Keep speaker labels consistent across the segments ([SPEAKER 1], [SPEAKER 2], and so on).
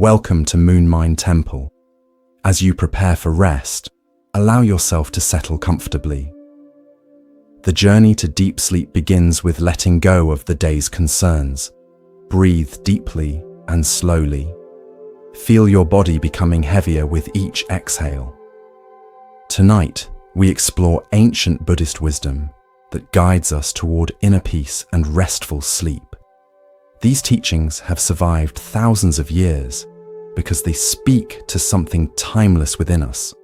[SPEAKER 1] Welcome to Moonmind Temple. As you prepare for rest, allow yourself to settle comfortably. The journey to deep sleep begins with letting go of the day's concerns. Breathe deeply and slowly. Feel your body becoming heavier with each exhale. Tonight, we explore ancient Buddhist wisdom that guides us toward inner peace and restful sleep. These teachings have survived thousands of years because they speak to something timeless within us,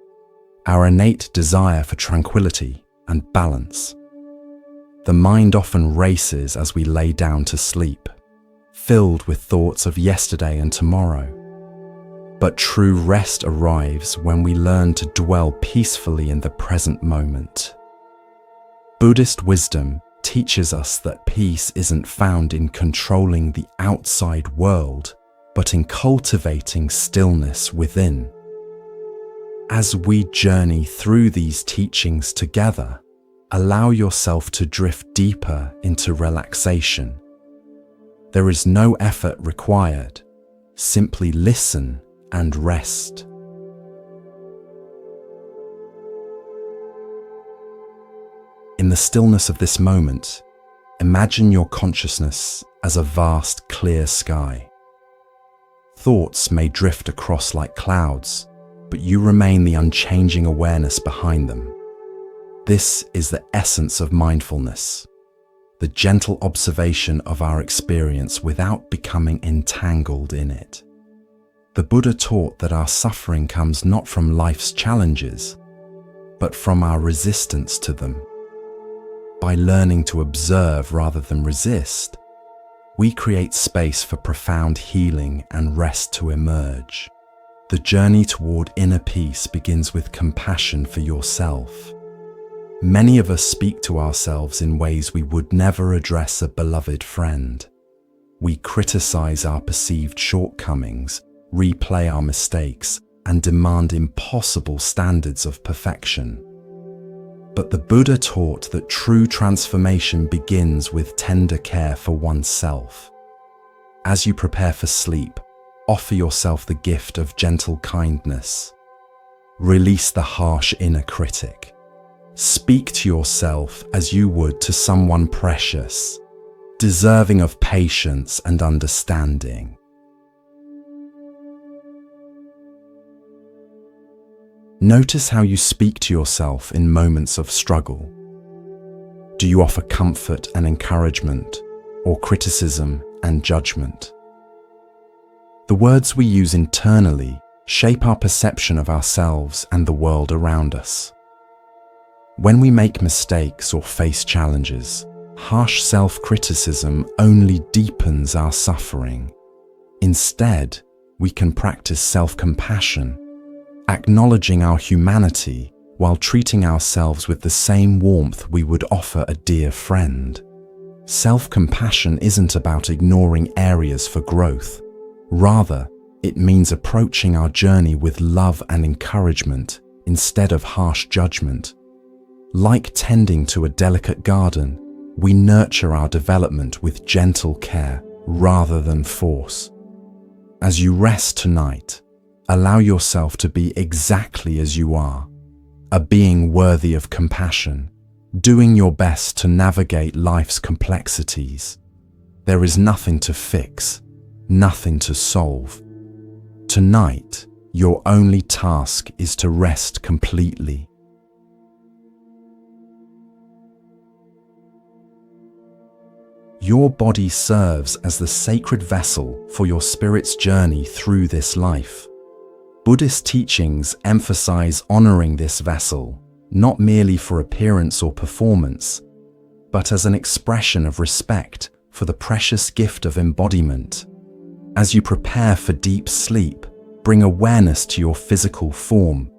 [SPEAKER 1] our innate desire for tranquility and balance. The mind often races as we lay down to sleep, filled with thoughts of yesterday and tomorrow. But true rest arrives when we learn to dwell peacefully in the present moment. Buddhist wisdom teaches us that peace isn't found in controlling the outside world, but in cultivating stillness within. As we journey through these teachings together, allow yourself to drift deeper into relaxation. There is no effort required. Simply listen and rest. In the stillness of this moment, imagine your consciousness as a vast, clear sky. Thoughts may drift across like clouds, but you remain the unchanging awareness behind them. This is the essence of mindfulness, the gentle observation of our experience without becoming entangled in it. The Buddha taught that our suffering comes not from life's challenges, but from our resistance to them. By learning to observe rather than resist, we create space for profound healing and rest to emerge. The journey toward inner peace begins with compassion for yourself. Many of us speak to ourselves in ways we would never address a beloved friend. We criticize our perceived shortcomings, replay our mistakes, and demand impossible standards of perfection. But the Buddha taught that true transformation begins with tender care for oneself. As you prepare for sleep, offer yourself the gift of gentle kindness. Release the harsh inner critic. Speak to yourself as you would to someone precious, deserving of patience and understanding. Notice how you speak to yourself in moments of struggle. Do you offer comfort and encouragement, or criticism and judgment? The words we use internally shape our perception of ourselves and the world around us. When we make mistakes or face challenges, harsh self-criticism only deepens our suffering. Instead, we can practice self-compassion, acknowledging our humanity while treating ourselves with the same warmth we would offer a dear friend. Self-compassion isn't about ignoring areas for growth. Rather, it means approaching our journey with love and encouragement instead of harsh judgment. Like tending to a delicate garden, we nurture our development with gentle care rather than force. As you rest tonight, allow yourself to be exactly as you are, a being worthy of compassion, doing your best to navigate life's complexities. There is nothing to fix, nothing to solve. Tonight, your only task is to rest completely. Your body serves as the sacred vessel for your spirit's journey through this life. Buddhist teachings emphasize honoring this vessel, not merely for appearance or performance, but as an expression of respect for the precious gift of embodiment. As you prepare for deep sleep, bring awareness to your physical form.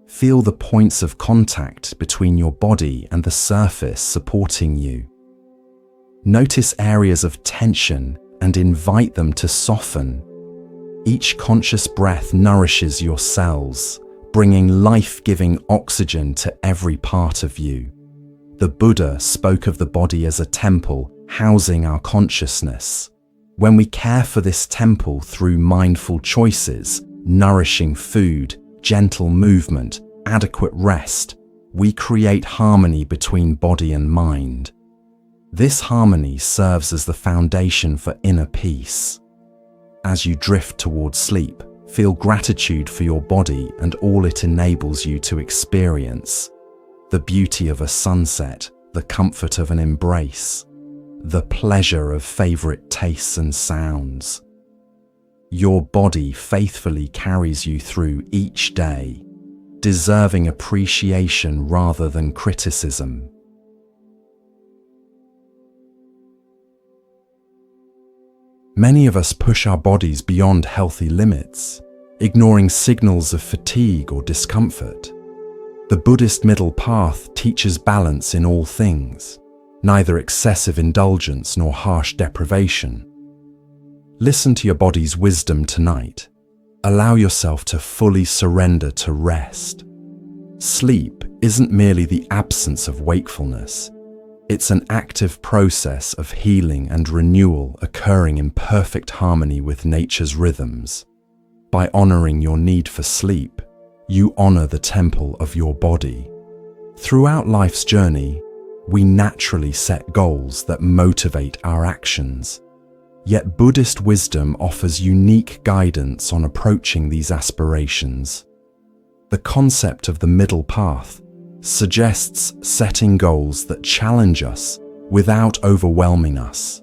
[SPEAKER 1] Feel the points of contact between your body and the surface supporting you. Notice areas of tension and invite them to soften. Each conscious breath nourishes your cells, bringing life-giving oxygen to every part of you. The Buddha spoke of the body as a temple housing our consciousness. When we care for this temple through mindful choices, nourishing food, gentle movement, adequate rest, we create harmony between body and mind. This harmony serves as the foundation for inner peace. As you drift towards sleep, feel gratitude for your body and all it enables you to experience. The beauty of a sunset, the comfort of an embrace, the pleasure of favorite tastes and sounds. Your body faithfully carries you through each day, deserving appreciation rather than criticism. Many of us push our bodies beyond healthy limits, ignoring signals of fatigue or discomfort. The Buddhist middle path teaches balance in all things, neither excessive indulgence nor harsh deprivation. Listen to your body's wisdom tonight. Allow yourself to fully surrender to rest. Sleep isn't merely the absence of wakefulness. It's an active process of healing and renewal occurring in perfect harmony with nature's rhythms. By honoring your need for sleep, you honor the temple of your body. Throughout life's journey, we naturally set goals that motivate our actions. Yet Buddhist wisdom offers unique guidance on approaching these aspirations. The concept of the middle path suggests setting goals that challenge us without overwhelming us,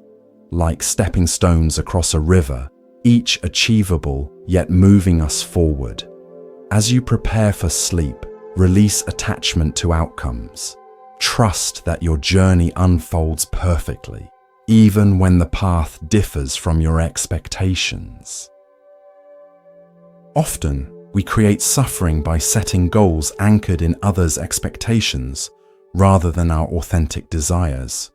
[SPEAKER 1] like stepping stones across a river, each achievable yet moving us forward. As you prepare for sleep, release attachment to outcomes. Trust that your journey unfolds perfectly, even when the path differs from your expectations. Often, we create suffering by setting goals anchored in others' expectations rather than our authentic desires.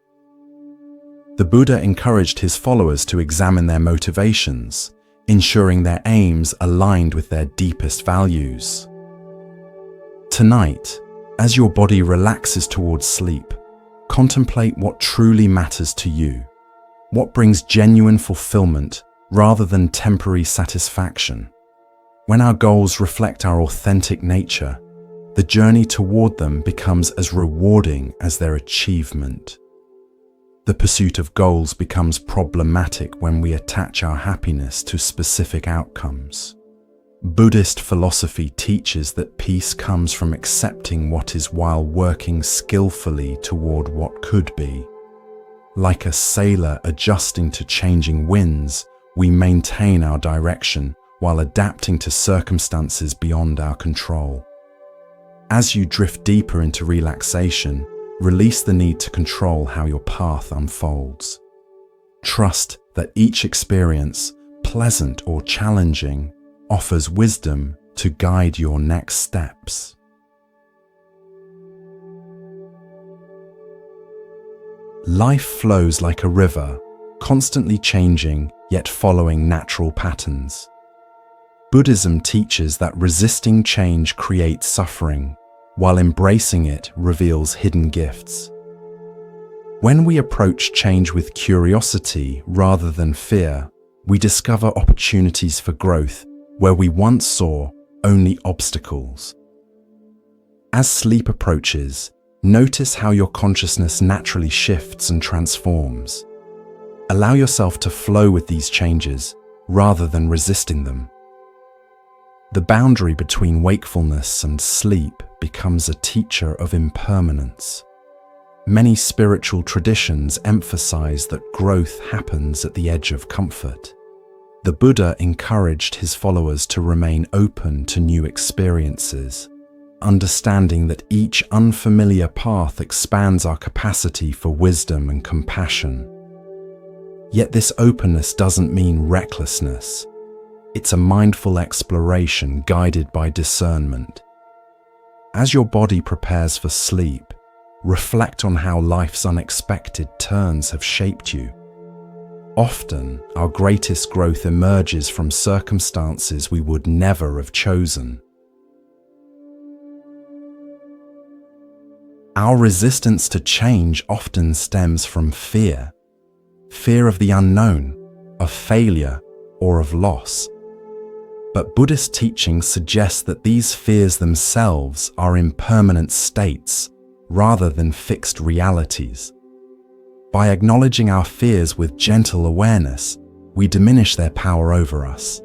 [SPEAKER 1] The Buddha encouraged his followers to examine their motivations, ensuring their aims aligned with their deepest values. Tonight, as your body relaxes towards sleep, contemplate what truly matters to you, what brings genuine fulfillment rather than temporary satisfaction. When our goals reflect our authentic nature, the journey toward them becomes as rewarding as their achievement. The pursuit of goals becomes problematic when we attach our happiness to specific outcomes. Buddhist philosophy teaches that peace comes from accepting what is while working skillfully toward what could be. Like a sailor adjusting to changing winds, we maintain our direction while adapting to circumstances beyond our control. As you drift deeper into relaxation, release the need to control how your path unfolds. Trust that each experience, pleasant or challenging, offers wisdom to guide your next steps. Life flows like a river, constantly changing yet following natural patterns. Buddhism teaches that resisting change creates suffering, while embracing it reveals hidden gifts. When we approach change with curiosity rather than fear, we discover opportunities for growth where we once saw only obstacles. As sleep approaches, notice how your consciousness naturally shifts and transforms. Allow yourself to flow with these changes rather than resisting them. The boundary between wakefulness and sleep becomes a teacher of impermanence. Many spiritual traditions emphasize that growth happens at the edge of comfort. The Buddha encouraged his followers to remain open to new experiences, understanding that each unfamiliar path expands our capacity for wisdom and compassion. Yet this openness doesn't mean recklessness. It's a mindful exploration guided by discernment. As your body prepares for sleep, reflect on how life's unexpected turns have shaped you. Often, our greatest growth emerges from circumstances we would never have chosen. Our resistance to change often stems from fear. Fear of the unknown, of failure, or of loss. But Buddhist teachings suggest that these fears themselves are impermanent states rather than fixed realities. By acknowledging our fears with gentle awareness, we diminish their power over us.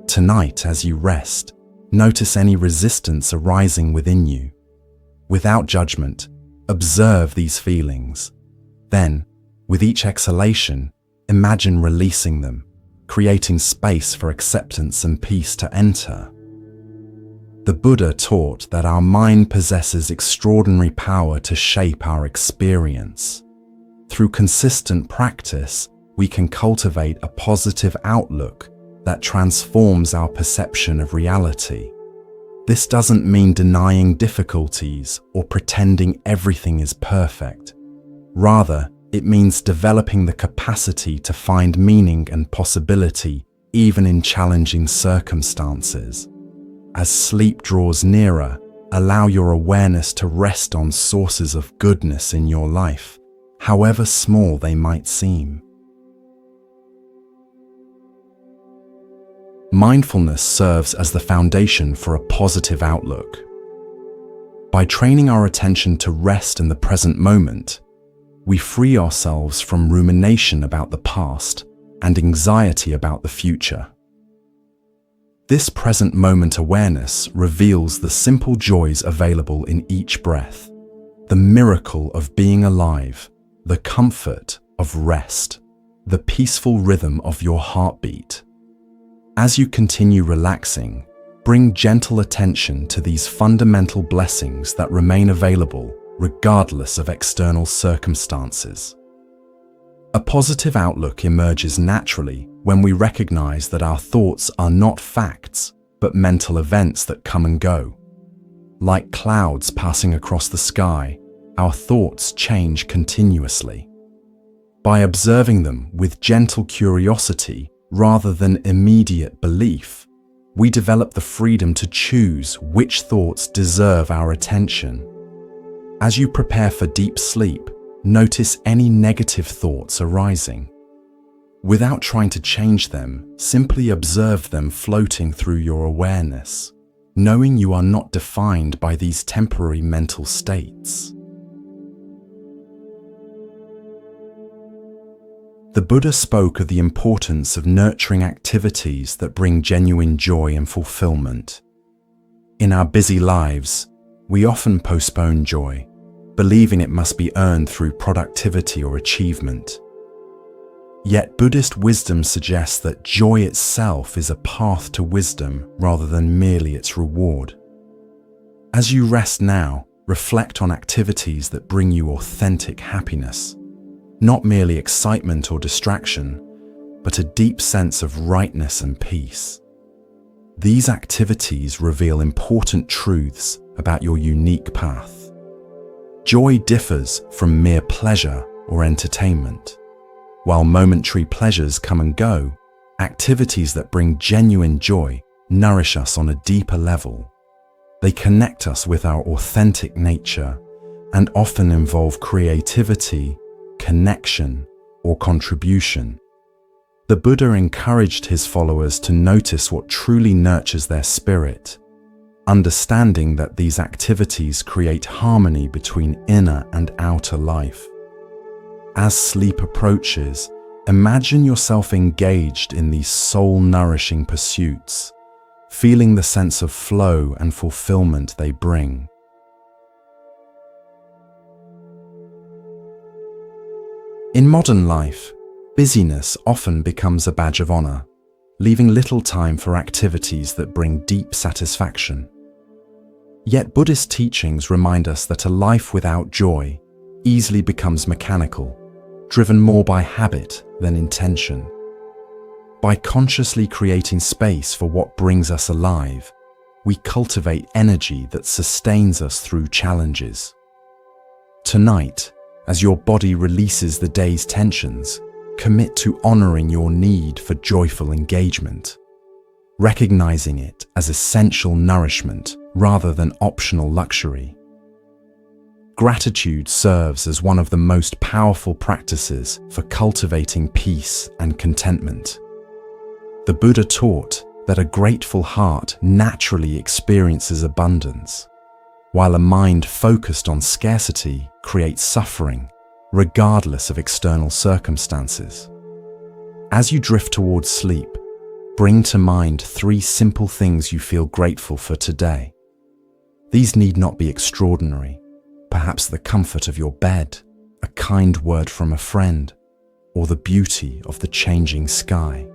[SPEAKER 1] Tonight, as you rest, notice any resistance arising within you. Without judgment, observe these feelings. Then, with each exhalation, imagine releasing them, creating space for acceptance and peace to enter. The Buddha taught that our mind possesses extraordinary power to shape our experience. Through consistent practice, we can cultivate a positive outlook that transforms our perception of reality. This doesn't mean denying difficulties or pretending everything is perfect. Rather, it means developing the capacity to find meaning and possibility even in challenging circumstances. As sleep draws nearer, allow your awareness to rest on sources of goodness in your life, however small they might seem. Mindfulness serves as the foundation for a positive outlook. By training our attention to rest in the present moment, we free ourselves from rumination about the past and anxiety about the future. This present moment awareness reveals the simple joys available in each breath, the miracle of being alive, the comfort of rest, the peaceful rhythm of your heartbeat. As you continue relaxing, bring gentle attention to these fundamental blessings that remain available regardless of external circumstances. A positive outlook emerges naturally when we recognize that our thoughts are not facts, but mental events that come and go. Like clouds passing across the sky, our thoughts change continuously. By observing them with gentle curiosity rather than immediate belief, we develop the freedom to choose which thoughts deserve our attention. As you prepare for deep sleep, notice any negative thoughts arising. Without trying to change them, simply observe them floating through your awareness, knowing you are not defined by these temporary mental states. The Buddha spoke of the importance of nurturing activities that bring genuine joy and fulfillment. In our busy lives, we often postpone joy, believing it must be earned through productivity or achievement. Yet Buddhist wisdom suggests that joy itself is a path to wisdom rather than merely its reward. As you rest now, reflect on activities that bring you authentic happiness. Not merely excitement or distraction, but a deep sense of rightness and peace. These activities reveal important truths about your unique path. Joy differs from mere pleasure or entertainment. While momentary pleasures come and go, activities that bring genuine joy nourish us on a deeper level. They connect us with our authentic nature and often involve creativity, connection, or contribution. The Buddha encouraged his followers to notice what truly nurtures their spirit, understanding that these activities create harmony between inner and outer life. As sleep approaches, imagine yourself engaged in these soul-nourishing pursuits, feeling the sense of flow and fulfillment they bring. In modern life, busyness often becomes a badge of honor, leaving little time for activities that bring deep satisfaction. Yet Buddhist teachings remind us that a life without joy easily becomes mechanical, driven more by habit than intention. By consciously creating space for what brings us alive, we cultivate energy that sustains us through challenges. Tonight, as your body releases the day's tensions, commit to honoring your need for joyful engagement, recognizing it as essential nourishment rather than optional luxury. Gratitude serves as one of the most powerful practices for cultivating peace and contentment. The Buddha taught that a grateful heart naturally experiences abundance, while a mind focused on scarcity creates suffering, regardless of external circumstances. As you drift towards sleep, bring to mind 3 simple things you feel grateful for today. These need not be extraordinary. Perhaps the comfort of your bed, a kind word from a friend, or the beauty of the changing sky.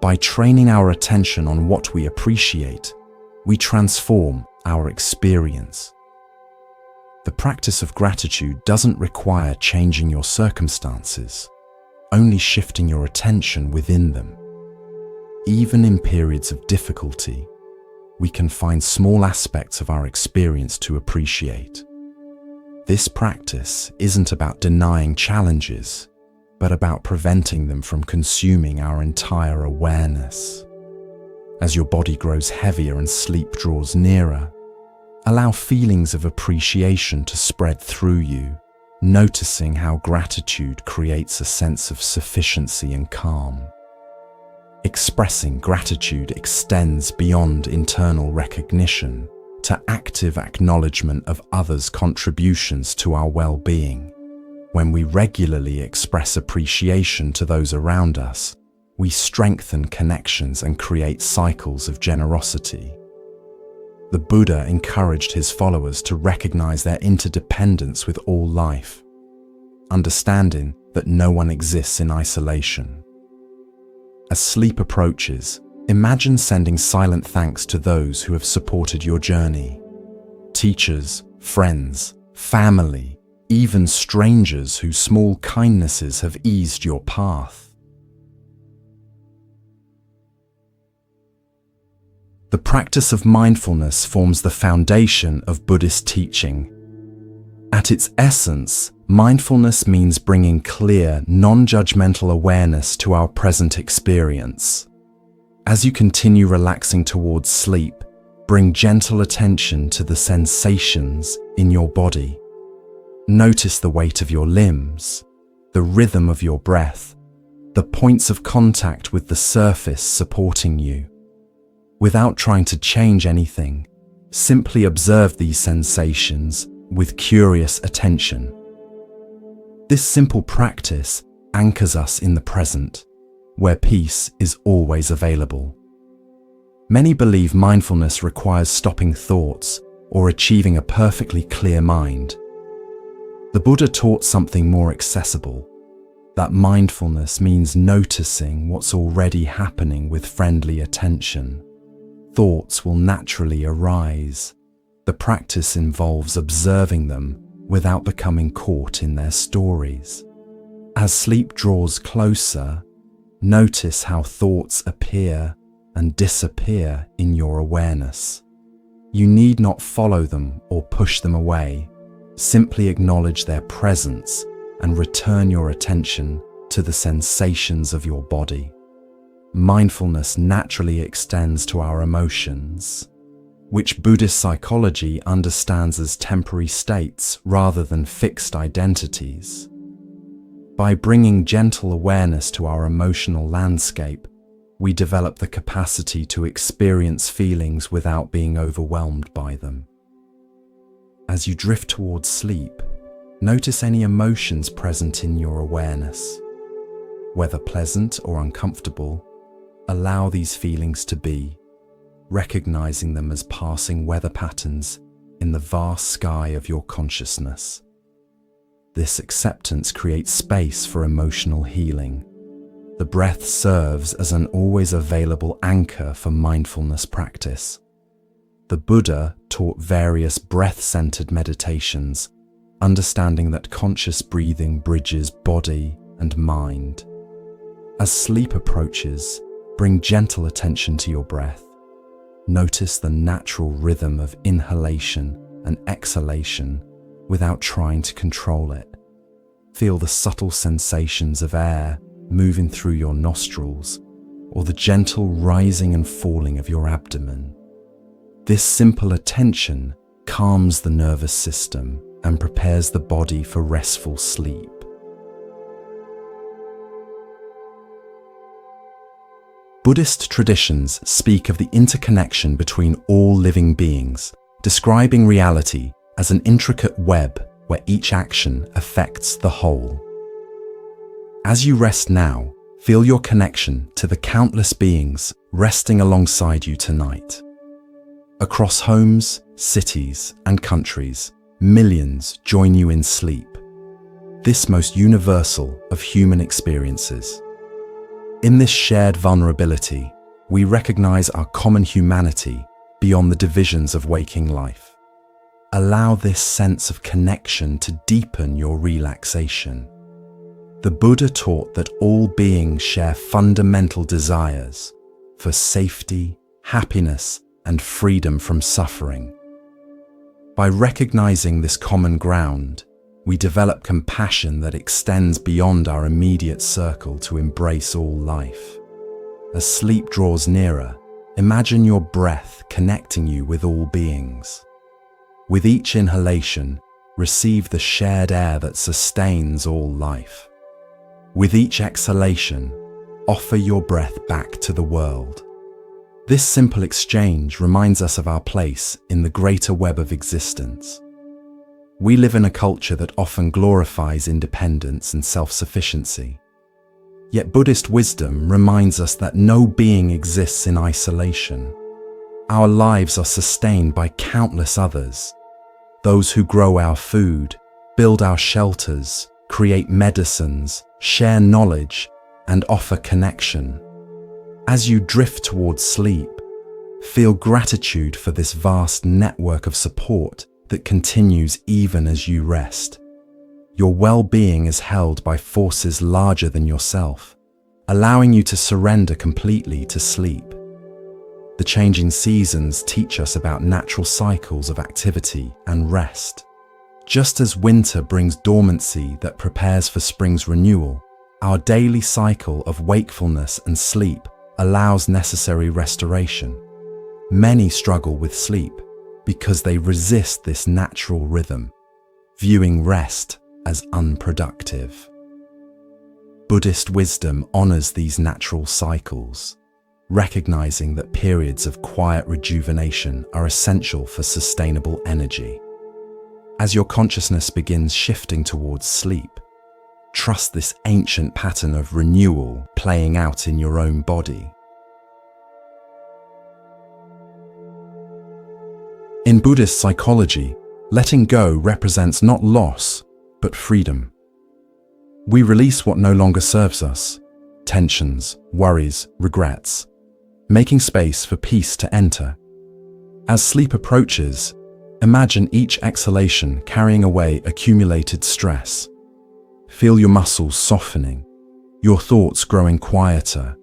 [SPEAKER 1] By training our attention on what we appreciate, we transform our experience. The practice of gratitude doesn't require changing your circumstances, only shifting your attention within them. Even in periods of difficulty, we can find small aspects of our experience to appreciate. This practice isn't about denying challenges, but about preventing them from consuming our entire awareness. As your body grows heavier and sleep draws nearer, allow feelings of appreciation to spread through you, noticing how gratitude creates a sense of sufficiency and calm. Expressing gratitude extends beyond internal recognition to active acknowledgement of others' contributions to our well-being. When we regularly express appreciation to those around us, we strengthen connections and create cycles of generosity. The Buddha encouraged his followers to recognize their interdependence with all life, understanding that no one exists in isolation. As sleep approaches, imagine sending silent thanks to those who have supported your journey. Teachers, friends, family, even strangers whose small kindnesses have eased your path. The practice of mindfulness forms the foundation of Buddhist teaching. At its essence, mindfulness means bringing clear, non-judgmental awareness to our present experience. As you continue relaxing towards sleep, bring gentle attention to the sensations in your body. Notice the weight of your limbs, the rhythm of your breath, the points of contact with the surface supporting you. Without trying to change anything, simply observe these sensations with curious attention. This simple practice anchors us in the present, where peace is always available. Many believe mindfulness requires stopping thoughts or achieving a perfectly clear mind. The Buddha taught something more accessible, that mindfulness means noticing what's already happening with friendly attention. Thoughts will naturally arise. The practice involves observing them without becoming caught in their stories. As sleep draws closer, notice how thoughts appear and disappear in your awareness. You need not follow them or push them away. Simply acknowledge their presence and return your attention to the sensations of your body. Mindfulness naturally extends to our emotions, which Buddhist psychology understands as temporary states rather than fixed identities. By bringing gentle awareness to our emotional landscape, we develop the capacity to experience feelings without being overwhelmed by them. As you drift towards sleep, notice any emotions present in your awareness. Whether pleasant or uncomfortable, allow these feelings to be, recognizing them as passing weather patterns in the vast sky of your consciousness. This acceptance creates space for emotional healing. The breath serves as an always available anchor for mindfulness practice. The Buddha taught various breath-centered meditations, understanding that conscious breathing bridges body and mind. As sleep approaches, bring gentle attention to your breath. Notice the natural rhythm of inhalation and exhalation without trying to control it. Feel the subtle sensations of air moving through your nostrils or the gentle rising and falling of your abdomen. This simple attention calms the nervous system and prepares the body for restful sleep. Buddhist traditions speak of the interconnection between all living beings, describing reality as an intricate web where each action affects the whole. As you rest now, feel your connection to the countless beings resting alongside you tonight. Across homes, cities, and countries, millions join you in sleep, this most universal of human experiences. In this shared vulnerability, we recognize our common humanity beyond the divisions of waking life. Allow this sense of connection to deepen your relaxation. The Buddha taught that all beings share fundamental desires for safety, happiness, and freedom from suffering. By recognizing this common ground, we develop compassion that extends beyond our immediate circle to embrace all life. As sleep draws nearer, imagine your breath connecting you with all beings. With each inhalation, receive the shared air that sustains all life. With each exhalation, offer your breath back to the world. This simple exchange reminds us of our place in the greater web of existence. We live in a culture that often glorifies independence and self-sufficiency. Yet Buddhist wisdom reminds us that no being exists in isolation. Our lives are sustained by countless others. Those who grow our food, build our shelters, create medicines, share knowledge, and offer connection. As you drift towards sleep, feel gratitude for this vast network of support that continues even as you rest. Your well-being is held by forces larger than yourself, allowing you to surrender completely to sleep. The changing seasons teach us about natural cycles of activity and rest. Just as winter brings dormancy that prepares for spring's renewal, our daily cycle of wakefulness and sleep allows necessary restoration. Many struggle with sleep because they resist this natural rhythm, viewing rest as unproductive. Buddhist wisdom honors these natural cycles, recognizing that periods of quiet rejuvenation are essential for sustainable energy. As your consciousness begins shifting towards sleep, trust this ancient pattern of renewal playing out in your own body. In Buddhist psychology, letting go represents not loss, but freedom. We release what no longer serves us, tensions, worries, regrets, making space for peace to enter. As sleep approaches, imagine each exhalation carrying away accumulated stress. Feel your muscles softening, your thoughts growing quieter,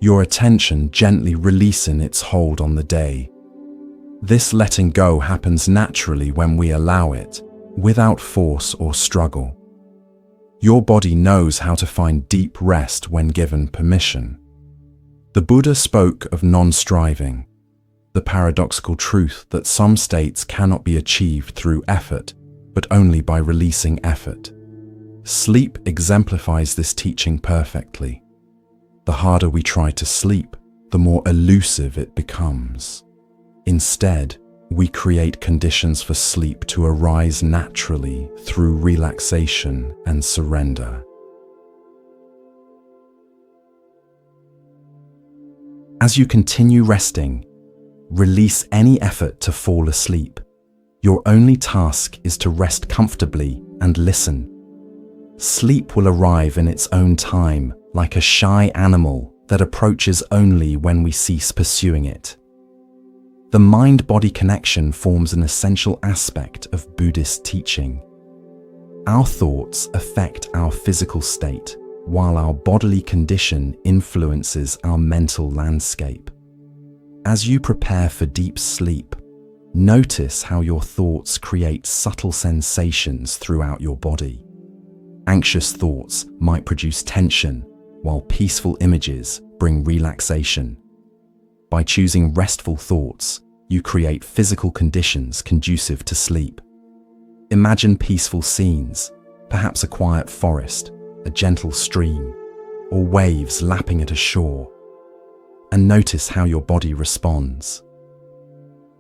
[SPEAKER 1] your attention gently releasing its hold on the day. This letting go happens naturally when we allow it, without force or struggle. Your body knows how to find deep rest when given permission. The Buddha spoke of non-striving, the paradoxical truth that some states cannot be achieved through effort, but only by releasing effort. Sleep exemplifies this teaching perfectly. The harder we try to sleep, the more elusive it becomes. Instead, we create conditions for sleep to arise naturally through relaxation and surrender. As you continue resting, release any effort to fall asleep. Your only task is to rest comfortably and listen. Sleep will arrive in its own time, like a shy animal that approaches only when we cease pursuing it. The mind-body connection forms an essential aspect of Buddhist teaching. Our thoughts affect our physical state, while our bodily condition influences our mental landscape. As you prepare for deep sleep, notice how your thoughts create subtle sensations throughout your body. Anxious thoughts might produce tension, while peaceful images bring relaxation. By choosing restful thoughts, you create physical conditions conducive to sleep. Imagine peaceful scenes, perhaps a quiet forest, a gentle stream, or waves lapping at a shore, and notice how your body responds.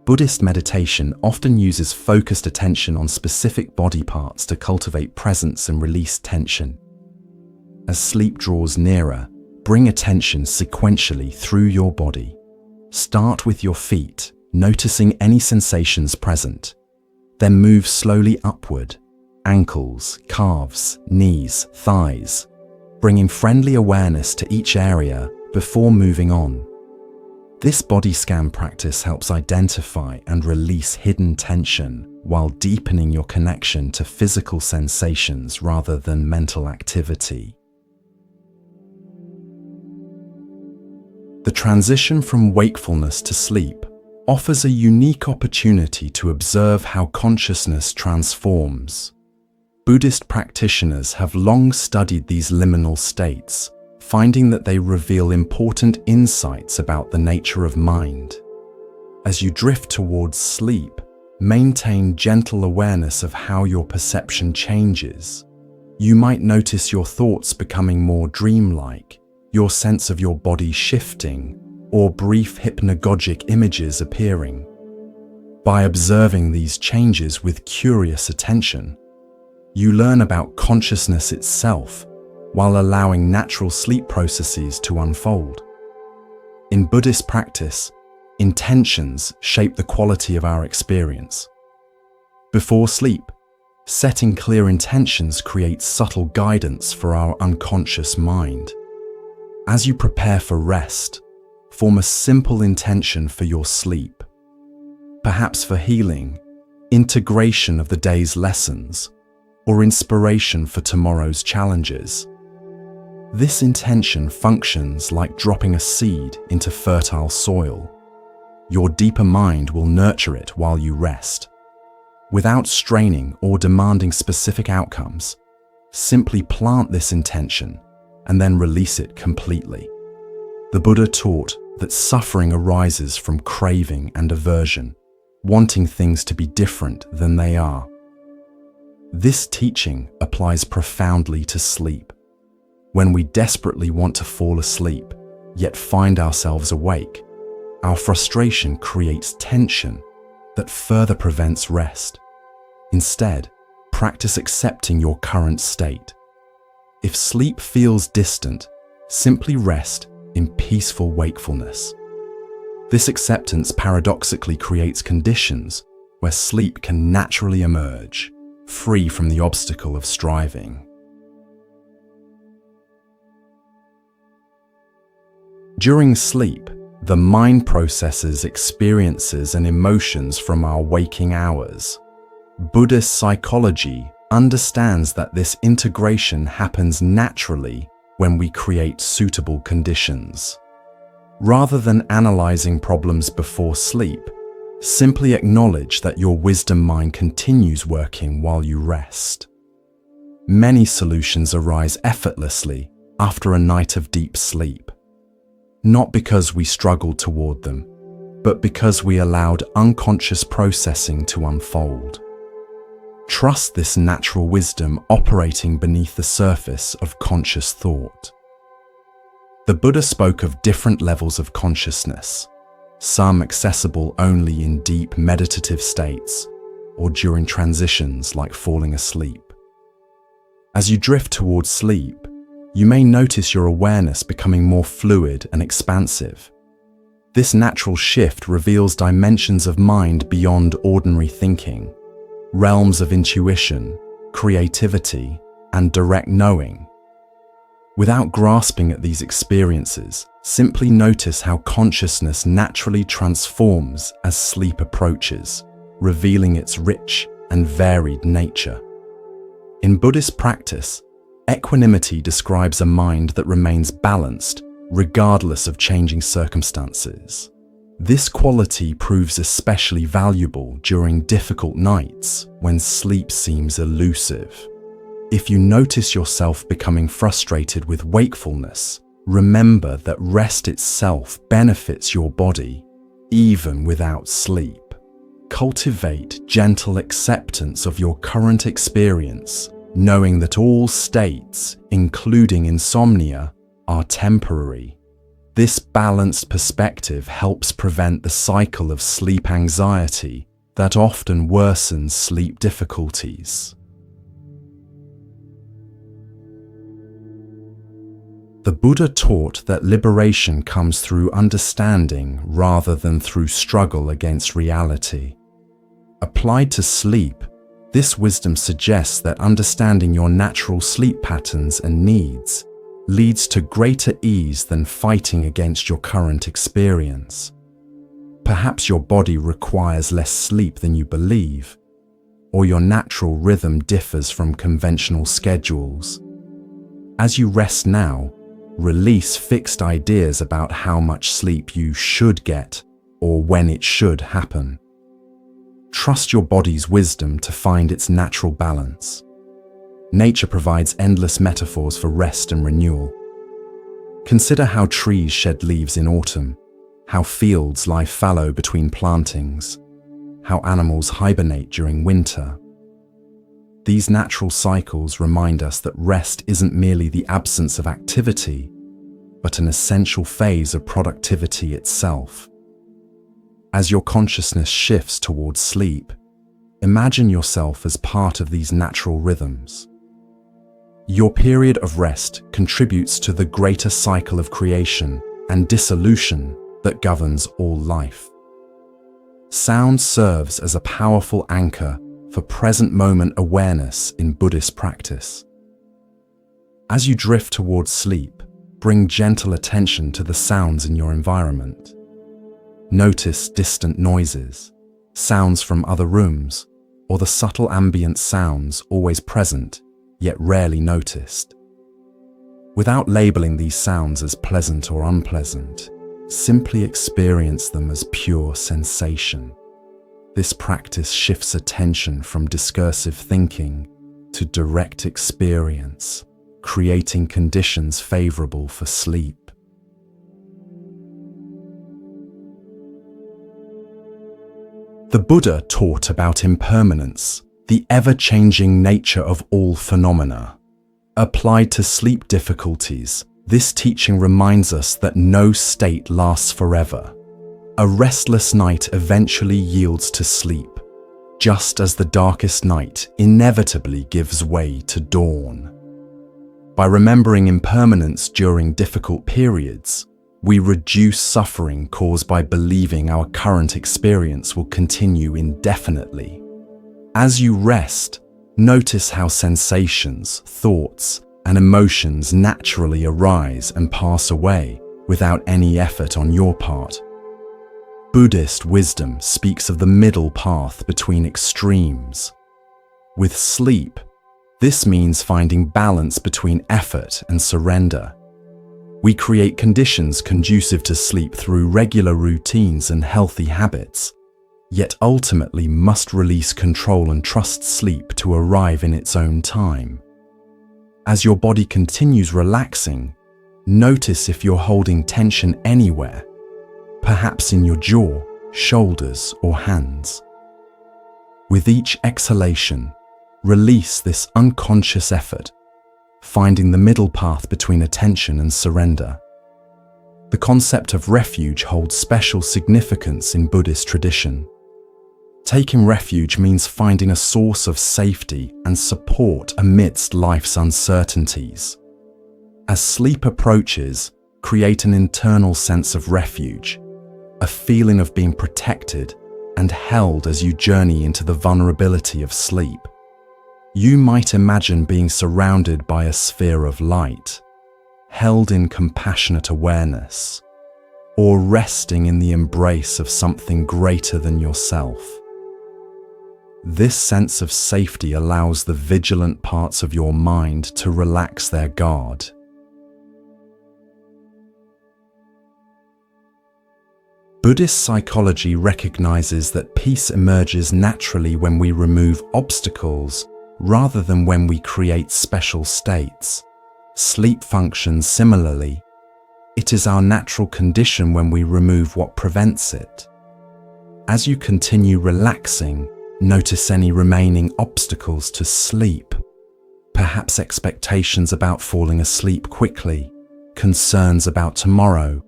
[SPEAKER 1] Buddhist meditation often uses focused attention on specific body parts to cultivate presence and release tension. As sleep draws nearer, bring attention sequentially through your body. Start with your feet, noticing any sensations present. Then move slowly upward, ankles, calves, knees, thighs, bringing friendly awareness to each area before moving on. This body scan practice helps identify and release hidden tension while deepening your connection to physical sensations rather than mental activity. The transition from wakefulness to sleep offers a unique opportunity to observe how consciousness transforms. Buddhist practitioners have long studied these liminal states, finding that they reveal important insights about the nature of mind. As you drift towards sleep, maintain gentle awareness of how your perception changes. You might notice your thoughts becoming more dreamlike, your sense of your body shifting, or brief hypnagogic images appearing. By observing these changes with curious attention, you learn about consciousness itself while allowing natural sleep processes to unfold. In Buddhist practice, intentions shape the quality of our experience. Before sleep, setting clear intentions creates subtle guidance for our unconscious mind. As you prepare for rest, form a simple intention for your sleep, perhaps for healing, integration of the day's lessons, or inspiration for tomorrow's challenges. This intention functions like dropping a seed into fertile soil. Your deeper mind will nurture it while you rest. Without straining or demanding specific outcomes, simply plant this intention and then release it completely. The Buddha taught that suffering arises from craving and aversion, wanting things to be different than they are. This teaching applies profoundly to sleep. When we desperately want to fall asleep, yet find ourselves awake, our frustration creates tension that further prevents rest. Instead, practice accepting your current state. If sleep feels distant, simply rest in peaceful wakefulness. This acceptance paradoxically creates conditions where sleep can naturally emerge, free from the obstacle of striving. During sleep, the mind processes experiences and emotions from our waking hours. Buddhist psychology understands that this integration happens naturally when we create suitable conditions. Rather than analyzing problems before sleep, simply acknowledge that your wisdom mind continues working while you rest. Many solutions arise effortlessly after a night of deep sleep. Not because we struggled toward them, but because we allowed unconscious processing to unfold. Trust this natural wisdom operating beneath the surface of conscious thought. The Buddha spoke of different levels of consciousness, some accessible only in deep meditative states or during transitions like falling asleep. As you drift towards sleep, you may notice your awareness becoming more fluid and expansive. This natural shift reveals dimensions of mind beyond ordinary thinking, realms of intuition, creativity, and direct knowing. Without grasping at these experiences, simply notice how consciousness naturally transforms as sleep approaches, revealing its rich and varied nature. In Buddhist practice, equanimity describes a mind that remains balanced regardless of changing circumstances. This quality proves especially valuable during difficult nights when sleep seems elusive. If you notice yourself becoming frustrated with wakefulness, remember that rest itself benefits your body, even without sleep. Cultivate gentle acceptance of your current experience, knowing that all states, including insomnia, are temporary. This balanced perspective helps prevent the cycle of sleep anxiety that often worsens sleep difficulties. The Buddha taught that liberation comes through understanding rather than through struggle against reality. Applied to sleep, this wisdom suggests that understanding your natural sleep patterns and needs leads to greater ease than fighting against your current experience. Perhaps your body requires less sleep than you believe, or your natural rhythm differs from conventional schedules. As you rest now, release fixed ideas about how much sleep you should get or when it should happen. Trust your body's wisdom to find its natural balance. Nature provides endless metaphors for rest and renewal. Consider how trees shed leaves in autumn, how fields lie fallow between plantings, how animals hibernate during winter. These natural cycles remind us that rest isn't merely the absence of activity, but an essential phase of productivity itself. As your consciousness shifts towards sleep, imagine yourself as part of these natural rhythms. Your period of rest contributes to the greater cycle of creation and dissolution that governs all life. Sound serves as a powerful anchor for present moment awareness in Buddhist practice. As you drift towards sleep, bring gentle attention to the sounds in your environment. Notice distant noises, sounds from other rooms, or the subtle ambient sounds always present, yet rarely noticed. Without labeling these sounds as pleasant or unpleasant, simply experience them as pure sensation. This practice shifts attention from discursive thinking to direct experience, creating conditions favorable for sleep. The Buddha taught about impermanence, the ever-changing nature of all phenomena. Applied to sleep difficulties, this teaching reminds us that no state lasts forever. A restless night eventually yields to sleep, just as the darkest night inevitably gives way to dawn. By remembering impermanence during difficult periods, we reduce suffering caused by believing our current experience will continue indefinitely. As you rest, notice how sensations, thoughts, and emotions naturally arise and pass away without any effort on your part. Buddhist wisdom speaks of the middle path between extremes. With sleep, this means finding balance between effort and surrender. We create conditions conducive to sleep through regular routines and healthy habits, yet ultimately must release control and trust sleep to arrive in its own time. As your body continues relaxing, notice if you're holding tension anywhere, perhaps in your jaw, shoulders, or hands. With each exhalation, release this unconscious effort, finding the middle path between attention and surrender. The concept of refuge holds special significance in Buddhist tradition. Taking refuge means finding a source of safety and support amidst life's uncertainties. As sleep approaches, create an internal sense of refuge, a feeling of being protected and held as you journey into the vulnerability of sleep. You might imagine being surrounded by a sphere of light, held in compassionate awareness, or resting in the embrace of something greater than yourself. This sense of safety allows the vigilant parts of your mind to relax their guard. Buddhist psychology recognizes that peace emerges naturally when we remove obstacles rather than when we create special states. Sleep functions similarly. It is our natural condition when we remove what prevents it. As you continue relaxing, notice any remaining obstacles to sleep, perhaps expectations about falling asleep quickly, concerns about tomorrow,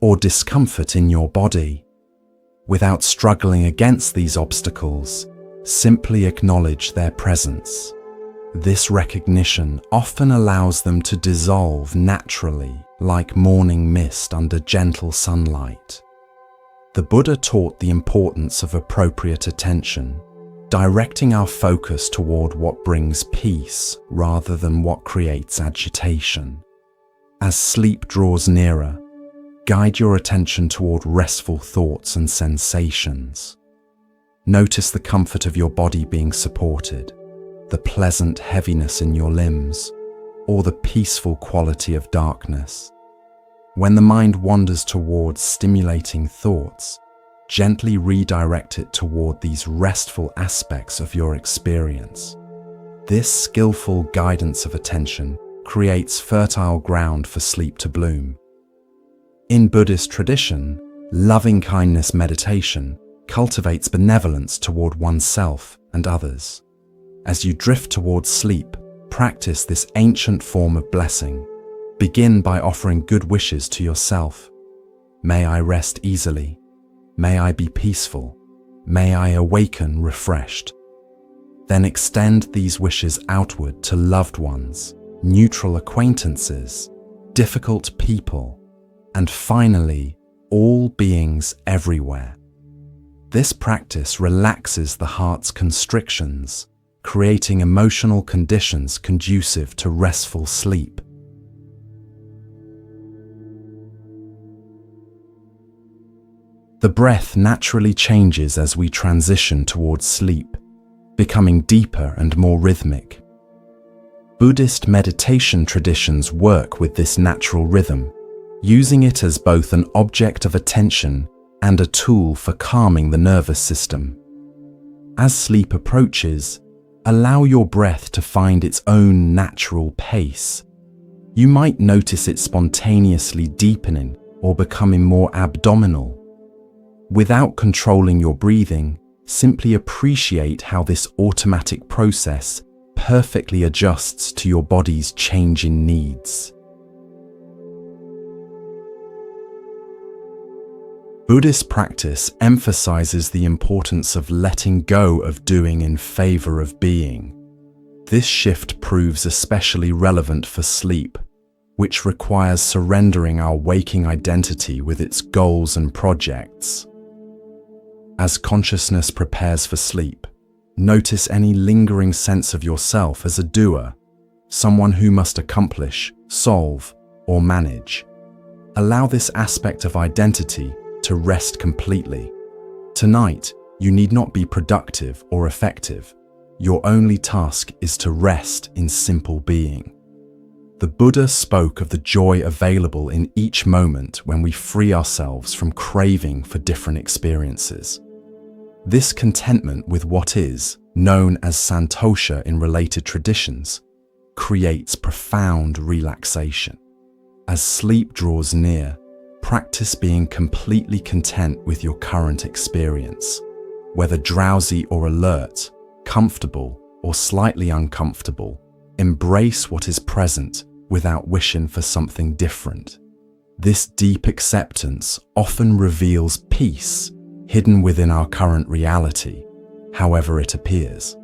[SPEAKER 1] or discomfort in your body. Without struggling against these obstacles, simply acknowledge their presence. This recognition often allows them to dissolve naturally, like morning mist under gentle sunlight. The Buddha taught the importance of appropriate attention, directing our focus toward what brings peace rather than what creates agitation. As sleep draws nearer, guide your attention toward restful thoughts and sensations. Notice the comfort of your body being supported, the pleasant heaviness in your limbs, or the peaceful quality of darkness. When the mind wanders towards stimulating thoughts, gently redirect it toward these restful aspects of your experience. This skillful guidance of attention creates fertile ground for sleep to bloom. In Buddhist tradition, loving-kindness meditation cultivates benevolence toward oneself and others. As you drift towards sleep, practice this ancient form of blessing. Begin by offering good wishes to yourself. May I rest easily. May I be peaceful. May I awaken refreshed. Then extend these wishes outward to loved ones, neutral acquaintances, difficult people, and finally, all beings everywhere. This practice relaxes the heart's constrictions, creating emotional conditions conducive to restful sleep. The breath naturally changes as we transition towards sleep, becoming deeper and more rhythmic. Buddhist meditation traditions work with this natural rhythm, using it as both an object of attention and a tool for calming the nervous system. As sleep approaches, allow your breath to find its own natural pace. You might notice it spontaneously deepening or becoming more abdominal. Without controlling your breathing, simply appreciate how this automatic process perfectly adjusts to your body's changing needs. Buddhist practice emphasizes the importance of letting go of doing in favor of being. This shift proves especially relevant for sleep, which requires surrendering our waking identity with its goals and projects. As consciousness prepares for sleep, notice any lingering sense of yourself as a doer, someone who must accomplish, solve, or manage. Allow this aspect of identity to rest completely. Tonight, you need not be productive or effective. Your only task is to rest in simple being. The Buddha spoke of the joy available in each moment when we free ourselves from craving for different experiences. This contentment with what is, known as santosha in related traditions, creates profound relaxation. As sleep draws near, practice being completely content with your current experience, whether drowsy or alert, comfortable or slightly uncomfortable. Embrace what is present without wishing for something different. This deep acceptance often reveals peace hidden within our current reality, however it appears.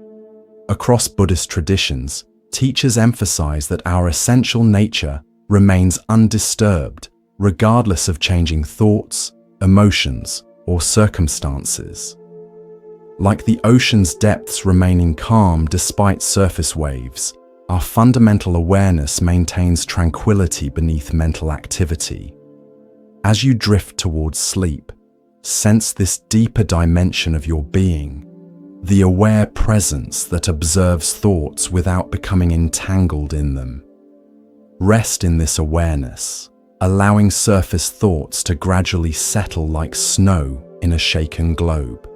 [SPEAKER 1] Across Buddhist traditions, teachers emphasize that our essential nature remains undisturbed, regardless of changing thoughts, emotions, or circumstances. Like the ocean's depths remaining calm despite surface waves, our fundamental awareness maintains tranquility beneath mental activity. As you drift towards sleep, sense this deeper dimension of your being, the aware presence that observes thoughts without becoming entangled in them. Rest in this awareness, allowing surface thoughts to gradually settle like snow in a shaken globe.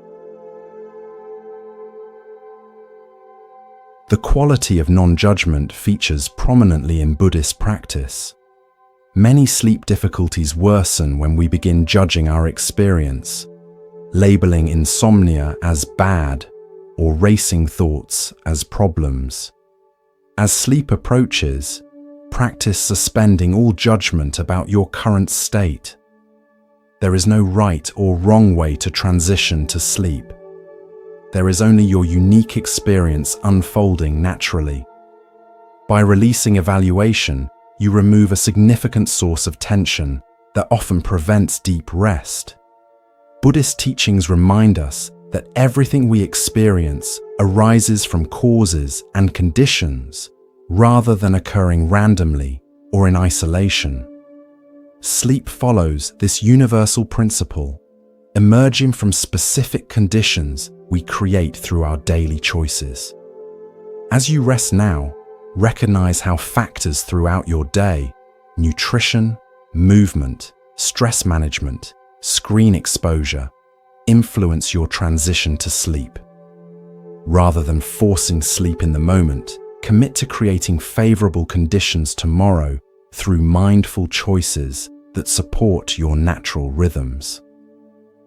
[SPEAKER 1] The quality of non-judgment features prominently in Buddhist practice. Many sleep difficulties worsen when we begin judging our experience. labeling insomnia as bad or racing thoughts as problems. As sleep approaches, practice suspending all judgment about your current state. There is no right or wrong way to transition to sleep. There is only your unique experience unfolding naturally. By releasing evaluation, you remove a significant source of tension that often prevents deep rest. Buddhist teachings remind us that everything we experience arises from causes and conditions rather than occurring randomly or in isolation. Sleep follows this universal principle, emerging from specific conditions we create through our daily choices. As you rest now, recognize how factors throughout your day, nutrition, movement, stress management, screen exposure, influence your transition to sleep. Rather than forcing sleep in the moment, commit to creating favorable conditions tomorrow through mindful choices that support your natural rhythms.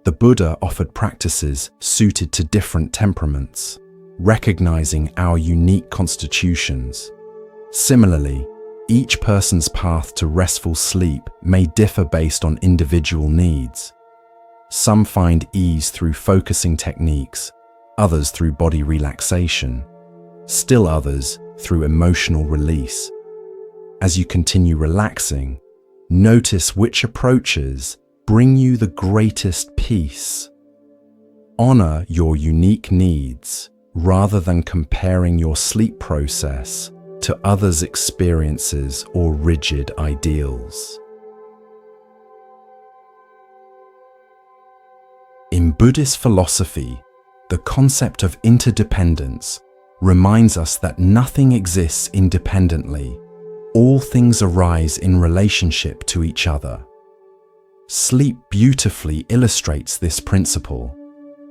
[SPEAKER 1] The Buddha offered practices suited to different temperaments, recognizing our unique constitutions. Similarly, each person's path to restful sleep may differ based on individual needs. Some find ease through focusing techniques, others through body relaxation, still others through emotional release. As you continue relaxing, notice which approaches bring you the greatest peace. Honor your unique needs rather than comparing your sleep process to others' experiences or rigid ideals. In Buddhist philosophy, the concept of interdependence reminds us that nothing exists independently. All things arise in relationship to each other. Sleep beautifully illustrates this principle,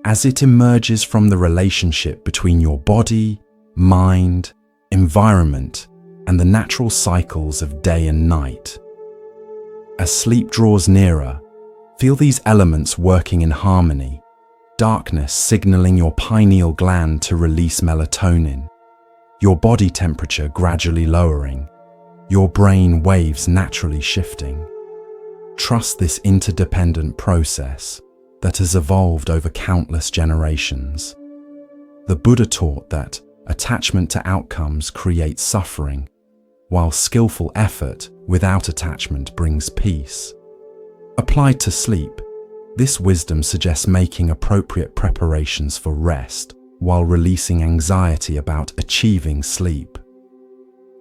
[SPEAKER 1] as it emerges from the relationship between your body, mind, environment, and the natural cycles of day and night. As sleep draws nearer, feel these elements working in harmony, darkness signaling your pineal gland to release melatonin, your body temperature gradually lowering, your brain waves naturally shifting. Trust this interdependent process that has evolved over countless generations. The Buddha taught that attachment to outcomes creates suffering, while skillful effort without attachment brings peace. Applied to sleep, this wisdom suggests making appropriate preparations for rest while releasing anxiety about achieving sleep.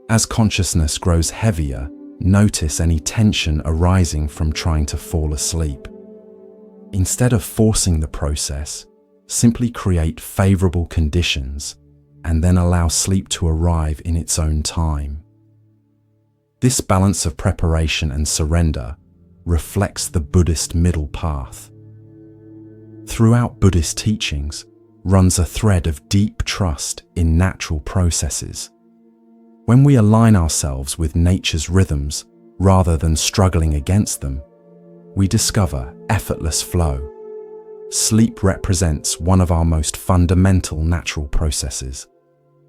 [SPEAKER 1] As consciousness grows heavier, notice any tension arising from trying to fall asleep. Instead of forcing the process, simply create favorable conditions and then allow sleep to arrive in its own time. This balance of preparation and surrender reflects the Buddhist middle path. Throughout Buddhist teachings runs a thread of deep trust in natural processes. When we align ourselves with nature's rhythms rather than struggling against them, we discover effortless flow. Sleep represents one of our most fundamental natural processes,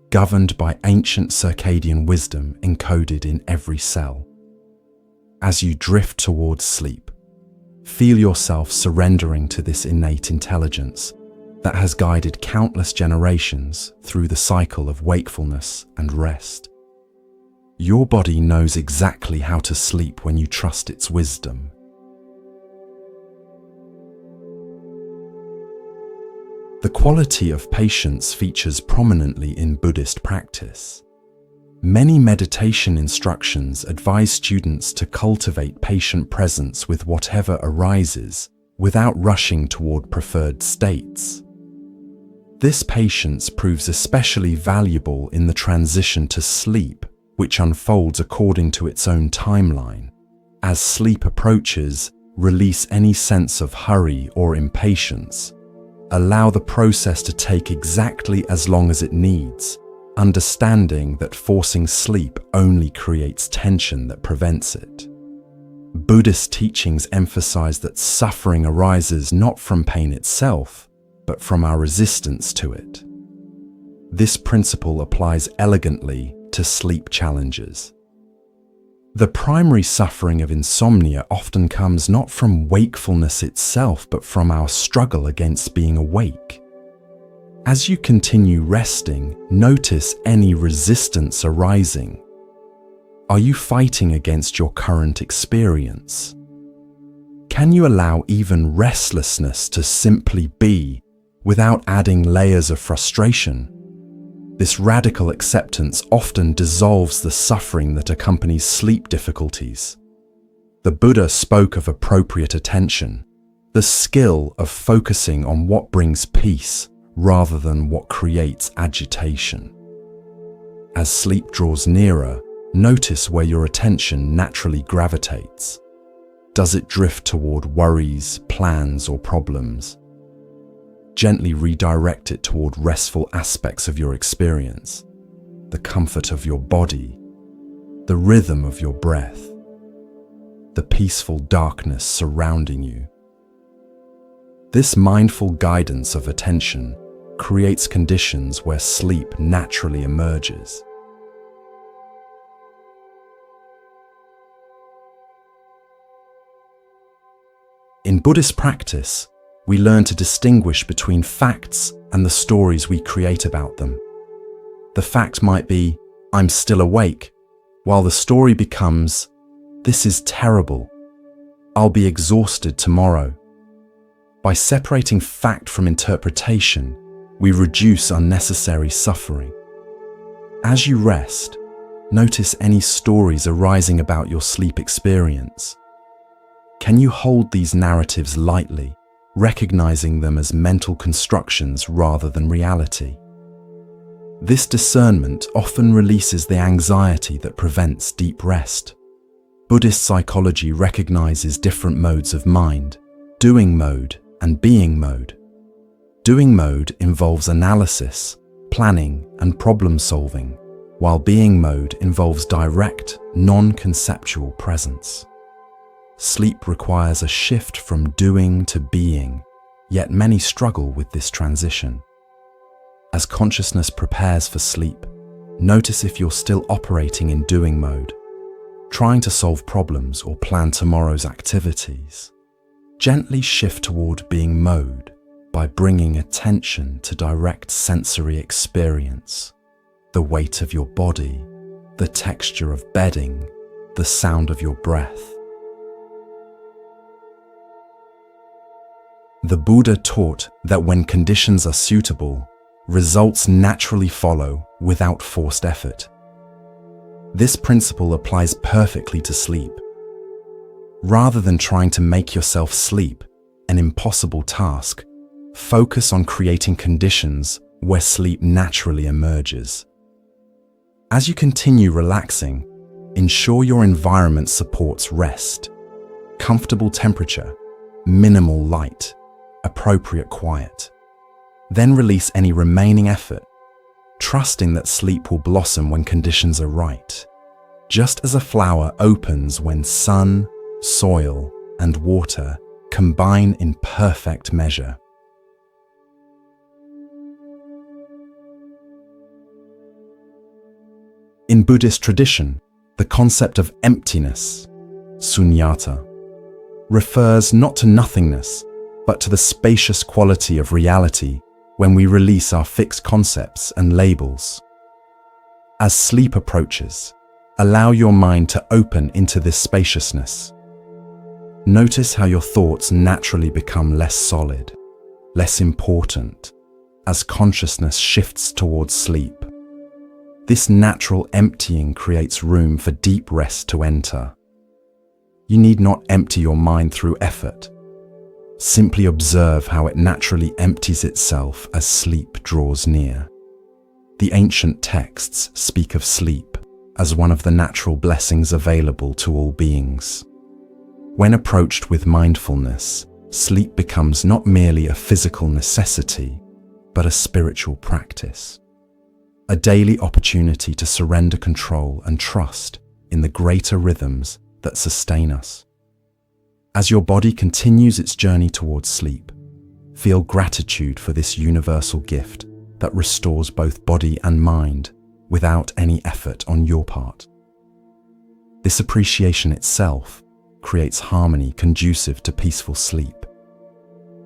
[SPEAKER 1] governed by ancient circadian wisdom encoded in every cell. As you drift towards sleep, feel yourself surrendering to this innate intelligence that has guided countless generations through the cycle of wakefulness and rest. Your body knows exactly how to sleep when you trust its wisdom. The quality of patience features prominently in Buddhist practice. Many meditation instructions advise students to cultivate patient presence with whatever arises without rushing toward preferred states. This patience proves especially valuable in the transition to sleep, which unfolds according to its own timeline. As sleep approaches, release any sense of hurry or impatience. Allow the process to take exactly as long as it needs, understanding that forcing sleep only creates tension that prevents it. Buddhist teachings emphasize that suffering arises not from pain itself, but from our resistance to it. This principle applies elegantly to sleep challenges. The primary suffering of insomnia often comes not from wakefulness itself, but from our struggle against being awake. As you continue resting, notice any resistance arising. Are you fighting against your current experience? Can you allow even restlessness to simply be without adding layers of frustration? This radical acceptance often dissolves the suffering that accompanies sleep difficulties. The Buddha spoke of appropriate attention, the skill of focusing on what brings peace rather than what creates agitation. As sleep draws nearer, notice where your attention naturally gravitates. Does it drift toward worries, plans, or problems? Gently redirect it toward restful aspects of your experience, the comfort of your body, the rhythm of your breath, the peaceful darkness surrounding you. This mindful guidance of attention creates conditions where sleep naturally emerges. In Buddhist practice, we learn to distinguish between facts and the stories we create about them. The fact might be, "I'm still awake," while the story becomes, "This is terrible. I'll be exhausted tomorrow." By separating fact from interpretation, we reduce unnecessary suffering. As you rest, notice any stories arising about your sleep experience. Can you hold these narratives lightly, recognizing them as mental constructions rather than reality? This discernment often releases the anxiety that prevents deep rest. Buddhist psychology recognizes different modes of mind, doing mode and being mode. Doing mode involves analysis, planning, and problem solving, while being mode involves direct, non-conceptual presence. Sleep requires a shift from doing to being, yet many struggle with this transition. As consciousness prepares for sleep, notice if you're still operating in doing mode, trying to solve problems or plan tomorrow's activities. Gently shift toward being mode by bringing attention to direct sensory experience, the weight of your body, the texture of bedding, the sound of your breath. The Buddha taught that when conditions are suitable, results naturally follow without forced effort. This principle applies perfectly to sleep. Rather than trying to make yourself sleep, an impossible task, focus on creating conditions where sleep naturally emerges. As you continue relaxing, ensure your environment supports rest. Comfortable temperature, minimal light, appropriate quiet. Then release any remaining effort, trusting that sleep will blossom when conditions are right, just as a flower opens when sun, soil, and water combine in perfect measure. In Buddhist tradition, the concept of emptiness, sunyata, refers not to nothingness, but to the spacious quality of reality when we release our fixed concepts and labels. As sleep approaches, allow your mind to open into this spaciousness. Notice how your thoughts naturally become less solid, less important, as consciousness shifts towards sleep. This natural emptying creates room for deep rest to enter. You need not empty your mind through effort. Simply observe how it naturally empties itself as sleep draws near. The ancient texts speak of sleep as one of the natural blessings available to all beings. When approached with mindfulness, sleep becomes not merely a physical necessity, but a spiritual practice. A daily opportunity to surrender control and trust in the greater rhythms that sustain us. As your body continues its journey towards sleep, feel gratitude for this universal gift that restores both body and mind without any effort on your part. This appreciation itself creates harmony conducive to peaceful sleep.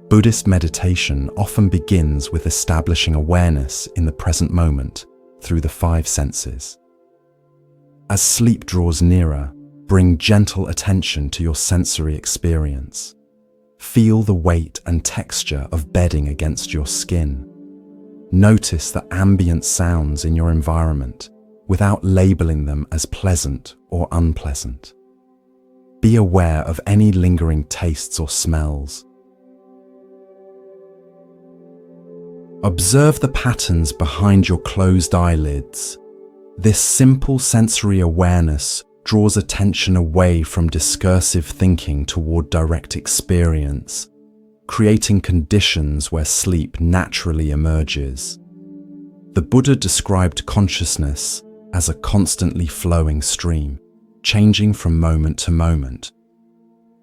[SPEAKER 1] Buddhist meditation often begins with establishing awareness in the present moment through the five senses. As sleep draws nearer, bring gentle attention to your sensory experience. Feel the weight and texture of bedding against your skin. Notice the ambient sounds in your environment without labeling them as pleasant or unpleasant. Be aware of any lingering tastes or smells. Observe the patterns behind your closed eyelids. This simple sensory awareness draws attention away from discursive thinking toward direct experience, creating conditions where sleep naturally emerges. The Buddha described consciousness as a constantly flowing stream, changing from moment to moment.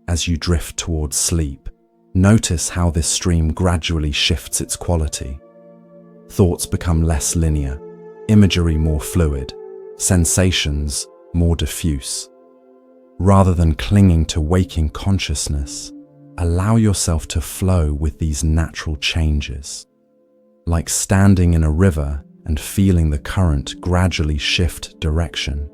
[SPEAKER 1] As you drift towards sleep, notice how this stream gradually shifts its quality. Thoughts become less linear, imagery more fluid, sensations more diffuse. Rather than clinging to waking consciousness, allow yourself to flow with these natural changes. Like standing in a river and feeling the current gradually shift direction.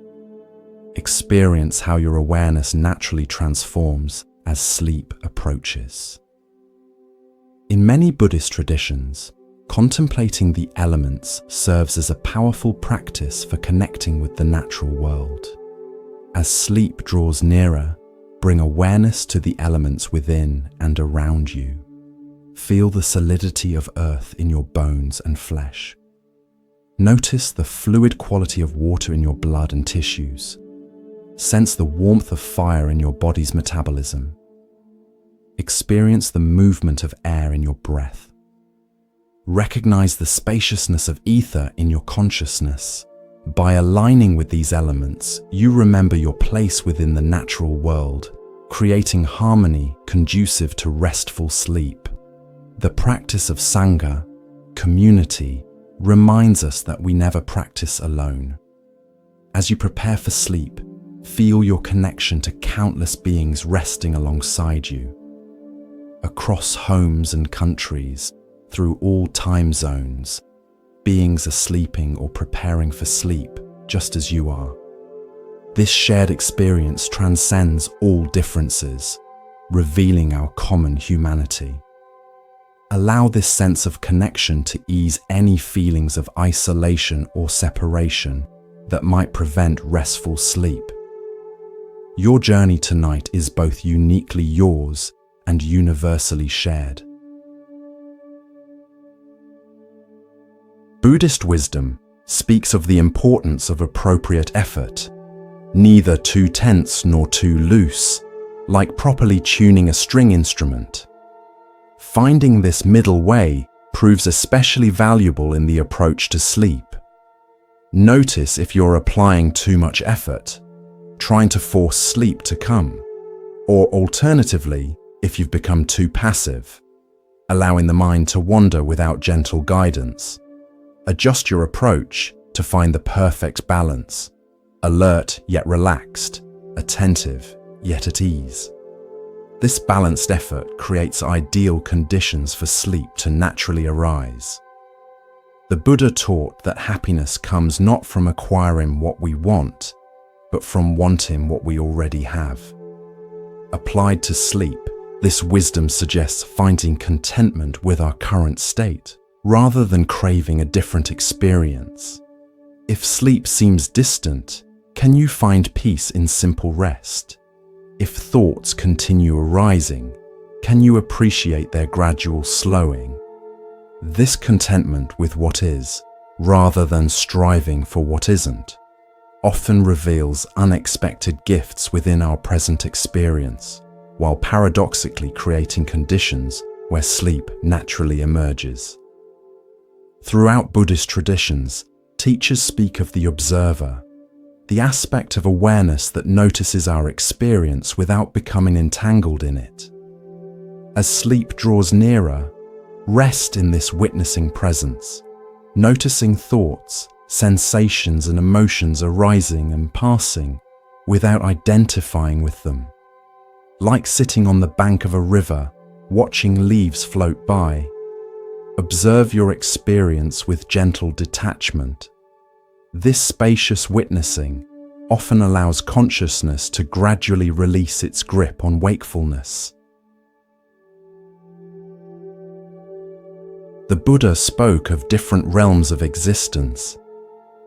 [SPEAKER 1] Experience how your awareness naturally transforms as sleep approaches. In many Buddhist traditions, contemplating the elements serves as a powerful practice for connecting with the natural world. As sleep draws nearer, bring awareness to the elements within and around you. Feel the solidity of earth in your bones and flesh. Notice the fluid quality of water in your blood and tissues. Sense the warmth of fire in your body's metabolism. Experience the movement of air in your breath. Recognize the spaciousness of ether in your consciousness. By aligning with these elements, you remember your place within the natural world, creating harmony conducive to restful sleep. The practice of Sangha, community, reminds us that we never practice alone. As you prepare for sleep, feel your connection to countless beings resting alongside you. Across homes and countries, through all time zones, beings are sleeping or preparing for sleep just as you are. This shared experience transcends all differences, revealing our common humanity. Allow this sense of connection to ease any feelings of isolation or separation that might prevent restful sleep. Your journey tonight is both uniquely yours and universally shared. Buddhist wisdom speaks of the importance of appropriate effort, neither too tense nor too loose, like properly tuning a string instrument. Finding this middle way proves especially valuable in the approach to sleep. Notice if you're applying too much effort, trying to force sleep to come, or alternatively, if you've become too passive, allowing the mind to wander without gentle guidance. Adjust your approach to find the perfect balance, alert yet relaxed, attentive yet at ease. This balanced effort creates ideal conditions for sleep to naturally arise. The Buddha taught that happiness comes not from acquiring what we want, but from wanting what we already have. Applied to sleep, this wisdom suggests finding contentment with our current state, rather than craving a different experience. If sleep seems distant, can you find peace in simple rest? If thoughts continue arising, can you appreciate their gradual slowing? This contentment with what is, rather than striving for what isn't, often reveals unexpected gifts within our present experience, while paradoxically creating conditions where sleep naturally emerges. Throughout Buddhist traditions, teachers speak of the observer, the aspect of awareness that notices our experience without becoming entangled in it. As sleep draws nearer, rest in this witnessing presence, noticing thoughts, sensations and emotions arising and passing without identifying with them. Like sitting on the bank of a river, watching leaves float by. Observe your experience with gentle detachment. This spacious witnessing often allows consciousness to gradually release its grip on wakefulness. The Buddha spoke of different realms of existence,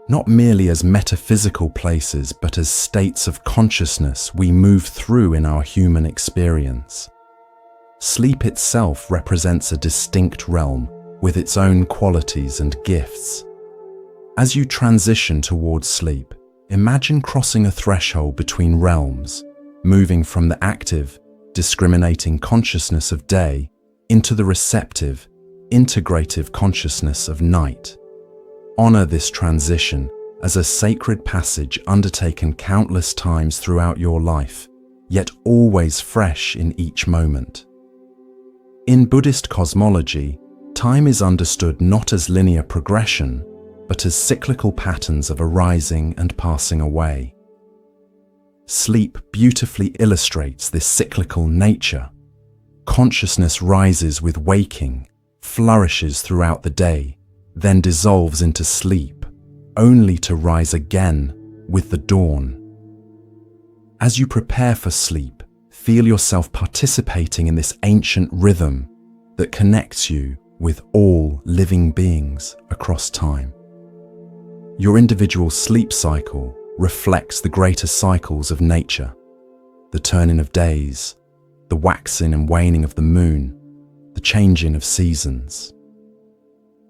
[SPEAKER 1] not merely as metaphysical places, but as states of consciousness we move through in our human experience. Sleep itself represents a distinct realm with its own qualities and gifts. As you transition towards sleep, imagine crossing a threshold between realms, moving from the active, discriminating consciousness of day into the receptive, integrative consciousness of night. Honor this transition as a sacred passage undertaken countless times throughout your life, yet always fresh in each moment. In Buddhist cosmology, time is understood not as linear progression, but as cyclical patterns of arising and passing away. Sleep beautifully illustrates this cyclical nature. Consciousness rises with waking, flourishes throughout the day, then dissolves into sleep, only to rise again with the dawn. As you prepare for sleep, feel yourself participating in this ancient rhythm that connects you with all living beings across time. Your individual sleep cycle reflects the greater cycles of nature, the turning of days, the waxing and waning of the moon, the changing of seasons.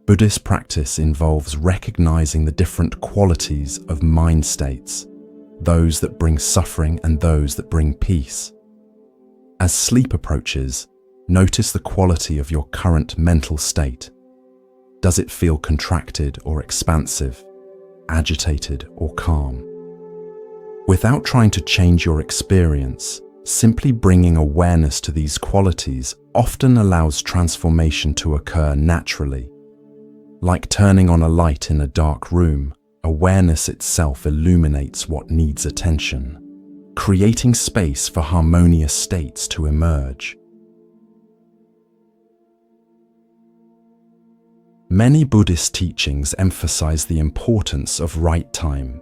[SPEAKER 1] Buddhist practice involves recognizing the different qualities of mind states, those that bring suffering and those that bring peace. As sleep approaches, notice the quality of your current mental state. Does it feel contracted or expansive, agitated or calm? Without trying to change your experience, simply bringing awareness to these qualities often allows transformation to occur naturally. Like turning on a light in a dark room, awareness itself illuminates what needs attention, creating space for harmonious states to emerge. Many Buddhist teachings emphasize the importance of right time,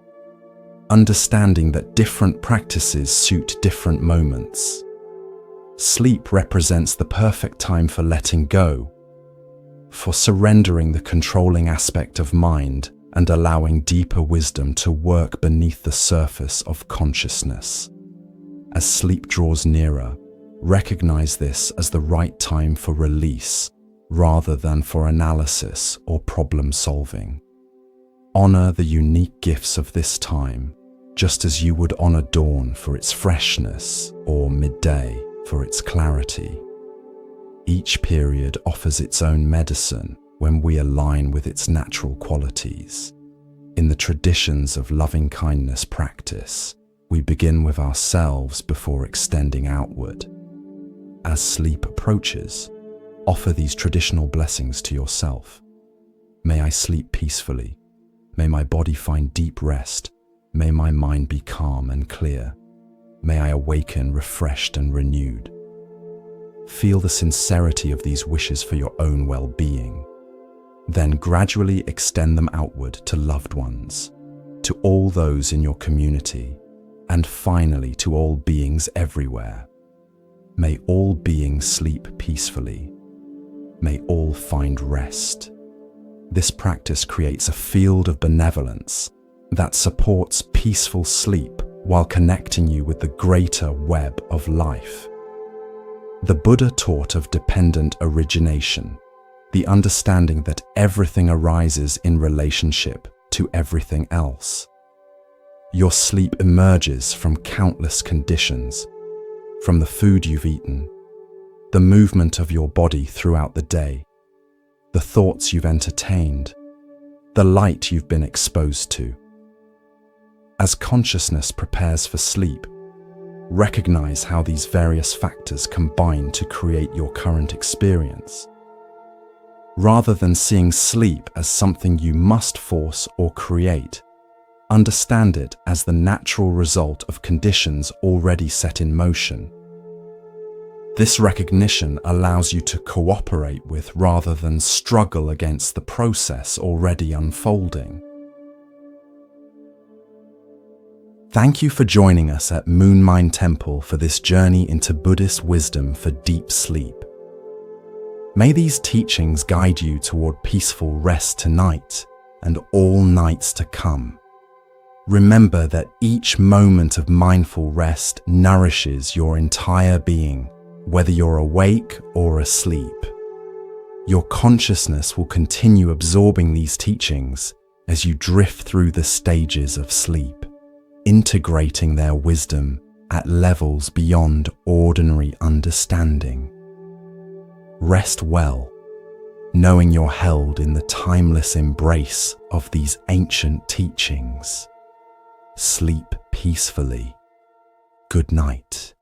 [SPEAKER 1] understanding that different practices suit different moments. Sleep represents the perfect time for letting go, for surrendering the controlling aspect of mind and allowing deeper wisdom to work beneath the surface of consciousness. As sleep draws nearer, recognize this as the right time for release rather than for analysis or problem solving. Honor the unique gifts of this time, just as you would honor dawn for its freshness or midday for its clarity. Each period offers its own medicine when we align with its natural qualities. In the traditions of loving-kindness practice, we begin with ourselves before extending outward. As sleep approaches, offer these traditional blessings to yourself. May I sleep peacefully. May my body find deep rest. May my mind be calm and clear. May I awaken refreshed and renewed. Feel the sincerity of these wishes for your own well-being. Then gradually extend them outward to loved ones, to all those in your community, and finally to all beings everywhere. May all beings sleep peacefully. May all find rest. This practice creates a field of benevolence that supports peaceful sleep while connecting you with the greater web of life. The Buddha taught of dependent origination, the understanding that everything arises in relationship to everything else. Your sleep emerges from countless conditions, from the food you've eaten, the movement of your body throughout the day, the thoughts you've entertained, the light you've been exposed to. As consciousness prepares for sleep, recognize how these various factors combine to create your current experience. Rather than seeing sleep as something you must force or create, understand it as the natural result of conditions already set in motion. This recognition allows you to cooperate with rather than struggle against the process already unfolding. Thank you for joining us at Moonmind Temple for this journey into Buddhist wisdom for deep sleep. May these teachings guide you toward peaceful rest tonight and all nights to come. Remember that each moment of mindful rest nourishes your entire being, whether you're awake or asleep. Your consciousness will continue absorbing these teachings as you drift through the stages of sleep, integrating their wisdom at levels beyond ordinary understanding. Rest well, knowing you're held in the timeless embrace of these ancient teachings. Sleep peacefully. Good night.